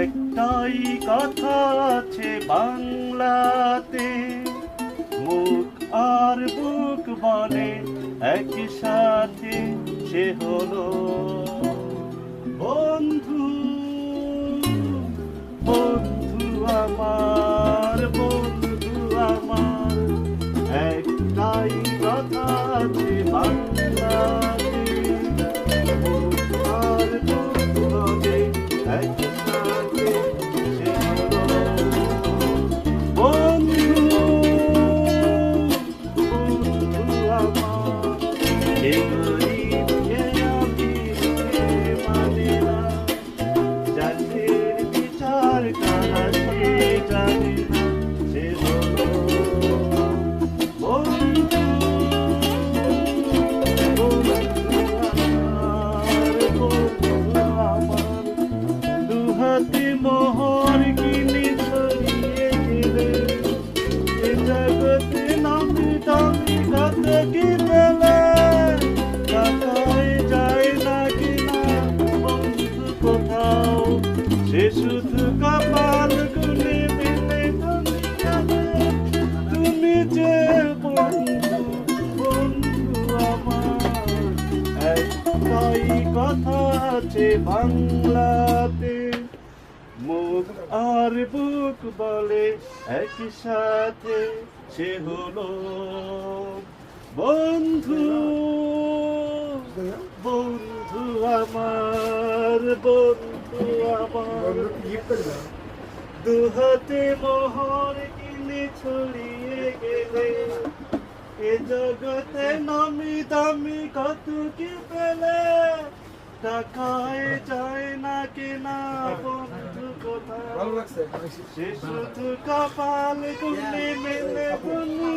একটাই কথা আছে বাংলাতে, মুখ আর বুক বলে একই সাথে, সে হলো বন্ধু। বন্ধু আমার, বন্ধু আমার, একটাই কথা আছে বাংলাতে, মুখ আর বুক বলে একই সাথে, সে হলো বন্ধু। বন্ধু আমার, এ গরিব কে আমিরকে মানে না, জাতির বিচার করা সে জানে না, সে হলো বন্ধু। বন্ধু আমার, বন্ধু আমার, দুহাতে মোহর কিনে ছড়িয়ে দিলে, এ জগতে নামি দামি কত কি পেলে, টাকায় যায় না কিনা বন্ধু কোথাও, সে শুধু কপাল গুনে মেলে তুমি জানে, তুমি যে বন্ধু। বন্ধু আমার, একটাই কথা আছে বাংলাতে, মুখ আর বুক বলে একই সাথে, সে হলো বন্ধু। বন্ধু আমার, বন্ধু আমার, দুহাতে মোহর কিনে ছড়িয়ে গেলে, এ জগতে নামি দামি কত কি পেলে, টাকায় যায় না কেনা বন্ধু কোথাও, সে শুধু কপাল গুনে মেলে তুমি